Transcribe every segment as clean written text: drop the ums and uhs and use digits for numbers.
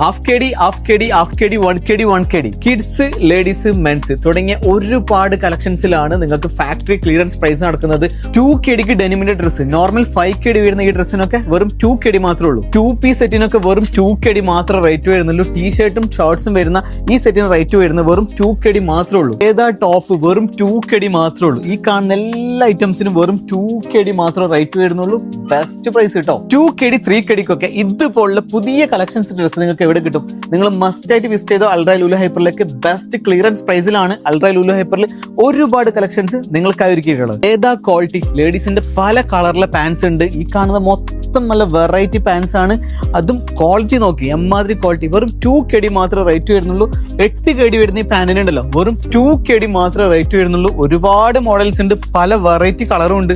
Half KD 1KD kids, ladies, men's തുടങ്ങിയ ഒരുപാട് കളക്ഷൻസിലാണ് നിങ്ങൾക്ക് ഫാക്ടറി ക്ലിയറൻസ് പ്രൈസ് നടക്കുന്നത്. 2KDക്ക് ഡെനിമിന്റെ ഡ്രസ്സ് നോർമൽ 5KD വരുന്ന ഈ ഡ്രസ്സിനൊക്കെ വെറും 2KD മാത്രമേ ഉള്ളൂ. 2 പീസ് സെറ്റിനൊക്കെ വെറും 2KD മാത്രം റേറ്റ് വരുന്നുള്ളൂ. ടീഷർട്ടും ഷോർട്സും വരുന്ന ഈ സെറ്റിന് റേറ്റ് വരുന്നത് വെറും 2KD മാത്രമേ ഉള്ളൂ. ഏതാ ടോപ്പ് വെറും 2KD മാത്രമേ ഉള്ളൂ. ഈ കാണുന്ന എല്ലാ ഐറ്റംസിനും വെറും 2KD മാത്രം റേറ്റ് വരുന്നുള്ളൂ. ബെസ്റ്റ് പ്രൈസ് കേട്ടോ. 2KD 3KDക്കൊക്കെ ഇതുപോലുള്ള പുതിയ കളക്ഷൻസ് ഡ്രസ്സ് നിങ്ങൾക്ക് എവിടെ കിട്ടും? നിങ്ങൾ മസ്റ്റ് ആയിട്ട് വിസിറ്റ് ചെയ്തോ അൾട്രാ ലുലു ഹൈപ്പറിലേക്ക്. ബെസ്റ്റ് ക്ലിയറൻസ് പ്രൈസിലാണ് അൾട്രാ ലുലു ഹൈപ്പറിൽ ഒരുപാട് കളക്ഷൻസ് നിങ്ങൾക്കായി ഒരുക്കിയിട്ടുള്ളത്. ഏതാ ക്വാളിറ്റി? ലേഡീസിന്റെ പല കളറിലെ പാൻസ് ഉണ്ട്. ഈ കാണുന്ന മൊത്തം നല്ല വെറൈറ്റി പാൻസ് ആണ്. അതും ക്വാളിറ്റി നോക്കി എമ്മാതിരി ക്വാളിറ്റി. വെറും 2KD മാത്രമേ റേറ്റ് വരുന്നുള്ളൂ. 8KD വരുന്ന ഈ പാന്റിനുണ്ടല്ലോ വെറും 2KD മാത്രമേ റേറ്റ് വരുന്നുള്ളൂ. ഒരുപാട് മോഡൽസ് ഉണ്ട്, പല വെറൈറ്റി കളറും ഉണ്ട്.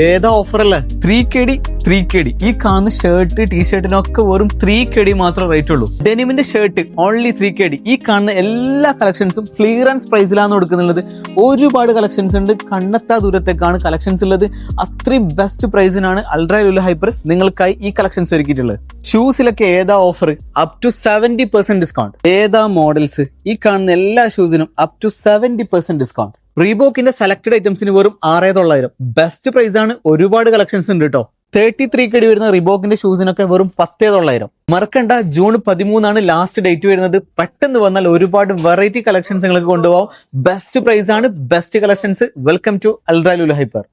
ഏതാ ഓഫർ അല്ലേ? 3KD. ഈ കാണുന്ന ഷർട്ട്, ടീഷർട്ടിനൊക്കെ വെറും 3KD മാത്രം റേറ്റ് ഉള്ളൂ. ഡെനിമിന്റെ ഷർട്ട് ഓൺലി 3KD. ഈ കാണുന്ന എല്ലാ കളക്ഷൻസും ക്ലിയറൻസ് പ്രൈസിലാണ് കൊടുക്കുന്നുള്ളത്. ഒരുപാട് കളക്ഷൻസ് ഉണ്ട്, കണ്ണെത്താ ദൂരത്തേക്കാണ് കളക്ഷൻസ് ഉള്ളത്. അത്രയും ബെസ്റ്റ് പ്രൈസിനാണ് അൾട്രാ ലുലു ഹൈപ്പർ നിങ്ങൾക്കായി ഈ കളക്ഷൻസ് ഒരുക്കിയിട്ടുള്ളത്. ഷൂസിലൊക്കെ ഏതാ ഓഫർ? Up to 70% discount. ഏതാ മോഡൽസ്? ഈ കാണുന്ന എല്ലാ ഷൂസിനും അപ് ടു 70% ഡിസ്കൗണ്ട്. റീബോക്കിന്റെ സെലക്ടഡ് ഐറ്റംസിന് വെറും 6900. ബെസ്റ്റ് പ്രൈസ് ആണ്. ഒരുപാട് കളക്ഷൻസ് ഉണ്ട് കേട്ടോ. 33KD വരുന്ന റീബോക്കിന്റെ ഷൂസിനൊക്കെ വെറും 10900. മറക്കണ്ട, ജൂൺ 13 ലാസ്റ്റ് ഡേറ്റ് വരുന്നത്. പെട്ടെന്ന് വന്നാൽ ഒരുപാട് വെറൈറ്റി കളക്ഷൻസ് നിങ്ങൾക്ക് കൊണ്ടുപോകാം. ബെസ്റ്റ് പ്രൈസ് ആണ്, best collections. Welcome to ultra Lulu hyper.